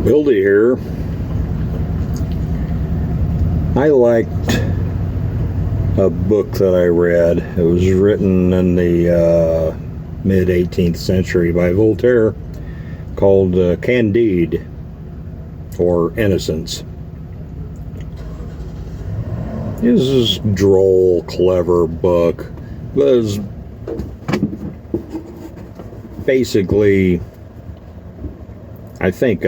Bildy here. I liked a book that I read. It was written in the mid 18th century by Voltaire called Candide, or Innocence. It was this droll, clever book. It was basically, I think,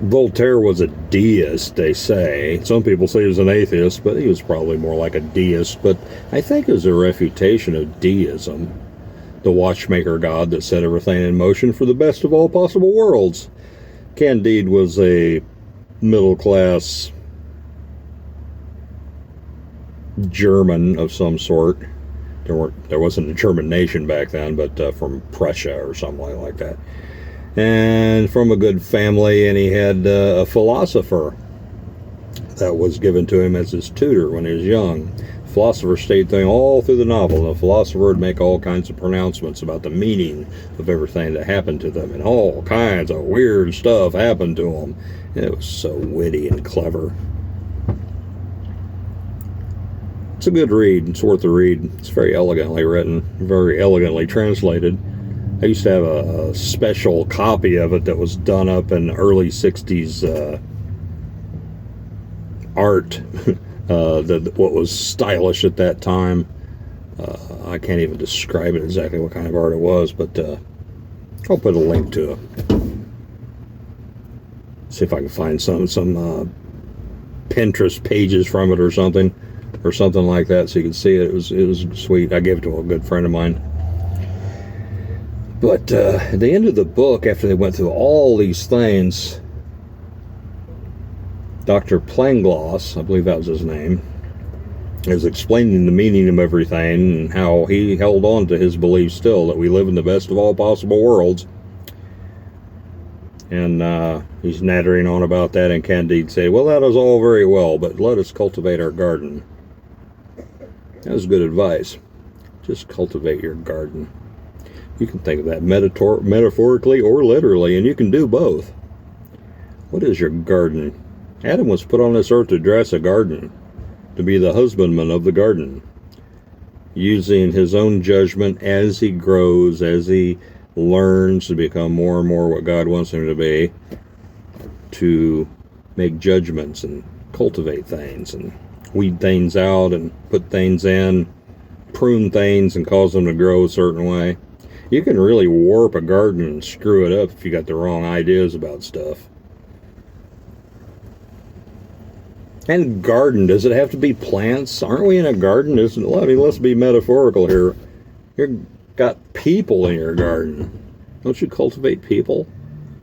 Voltaire was a deist, they say. Some people say he was an atheist, but he was probably more like a deist. But I think it was a refutation of deism, the watchmaker god that set everything in motion for the best of all possible worlds. Candide was a middle-class German of some sort. There wasn't a German nation back then, but from Prussia or something like that. And from a good family, and he had a philosopher that was given to him as his tutor when he was young. The philosopher stayed there all through the novel, and the philosopher would make all kinds of pronouncements about the meaning of everything that happened to them, and all kinds of weird stuff happened to them. And it was so witty and clever. It's a good read. It's worth a read. It's very elegantly written, very elegantly translated. I used to have a special copy of it that was done up in early 60s art, what was stylish at that time. I can't even describe it exactly what kind of art it was, but I'll put a link to it. See if I can find some Pinterest pages from it or something like that, so you can see it. It was sweet. I gave it to a good friend of mine. But at the end of the book, after they went through all these things, Dr. Plangloss, I believe that was his name, is explaining the meaning of everything and how he held on to his belief still that we live in the best of all possible worlds. And he's nattering on about that, and Candide say, well, that is all very well, but let us cultivate our garden. That was good advice. Just cultivate your garden. You can think of that metaphorically or literally, and you can do both. What is your garden? Adam was put on this earth to dress a garden, to be the husbandman of the garden, using his own judgment as he grows, as he learns to become more and more what God wants him to be, to make judgments and cultivate things and weed things out and put things in, prune things and cause them to grow a certain way. You can really warp a garden and screw it up if you got the wrong ideas about stuff. And garden, does it have to be plants? Aren't we in a garden? I mean, let's be metaphorical here. You've got people in your garden. Don't you cultivate people?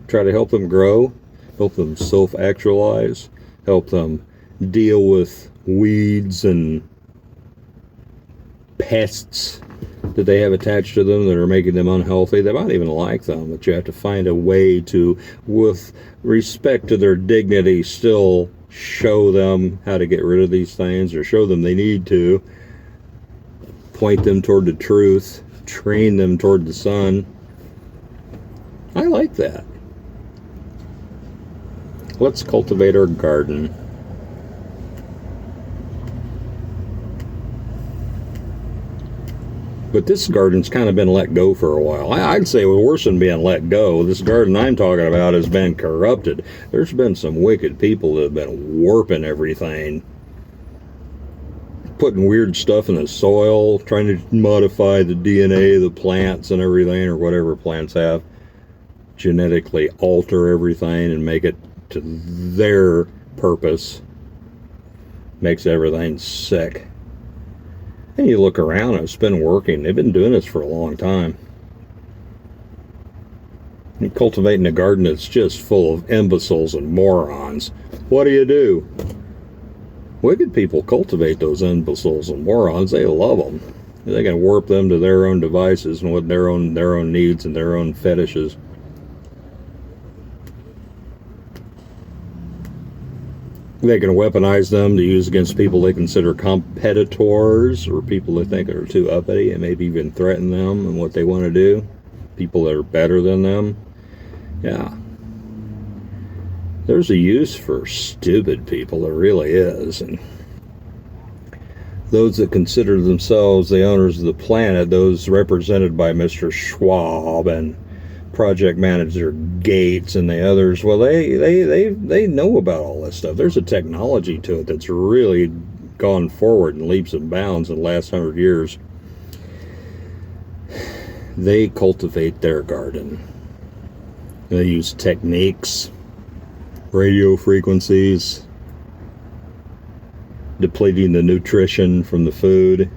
Try to help them grow, help them self-actualize, help them deal with weeds and pests that they have attached to them that are making them unhealthy. They might even like them, but you have to find a way to, with respect to their dignity, still show them how to get rid of these things, or show them they need to, point them toward the truth, train them toward the sun. I like that. Let's cultivate our garden. But this garden's kind of been let go for a while. I'd say it was worse than being let go. This garden I'm talking about has been corrupted. There's been some wicked people that have been warping everything, putting weird stuff in the soil, trying to modify the DNA of the plants and everything, or whatever plants have, genetically alter everything and make it to their purpose. Makes everything sick. And you look around, it's been working. They've been doing this for a long time. You're cultivating a garden that's just full of imbeciles and morons. What do? Wicked people cultivate those imbeciles and morons. They love them. They can warp them to their own devices and with their own needs and their own fetishes. They can weaponize them to use against people they consider competitors, or people they think are too uppity, and maybe even threaten them and what they want to do. People that are better than them. Yeah. There's a use for stupid people, there really is. And those that consider themselves the owners of the planet, those represented by Mr. Schwab and project manager Gates and the others, well, they know about all this stuff. There's a technology to it that's really gone forward in leaps and bounds in the last 100 years. They cultivate their garden. They use techniques, radio frequencies, depleting the nutrition from the food,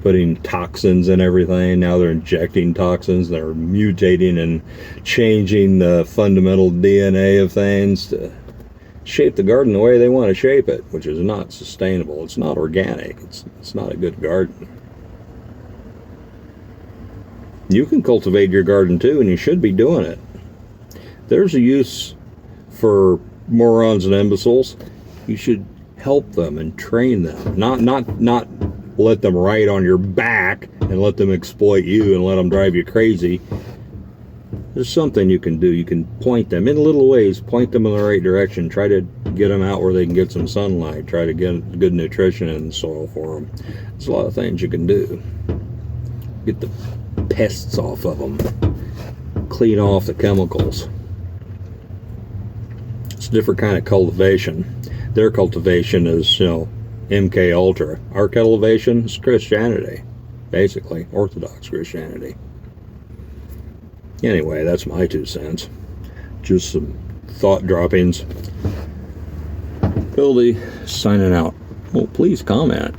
putting toxins in everything. Now they're injecting toxins. They're mutating and changing the fundamental DNA of things to shape the garden the way they want to shape it, which is not sustainable. It's not organic. It's not a good garden. You can cultivate your garden too, and you should be doing it. There's a use for morons and imbeciles. You should help them and train them, not let them ride on your back and let them exploit you and let them drive you crazy. There's something you can do. You can point them in little ways, point them in the right direction, try to get them out where they can get some sunlight, try to get good nutrition in the soil for them. There's a lot of things you can do. Get the pests off of them, clean off the chemicals. It's a different kind of cultivation. Their cultivation is, MK Ultra. Our cultivation is Christianity, basically, Orthodox Christianity. Anyway, that's my 2 cents. Just some thought droppings. Billy signing out. Well, please comment.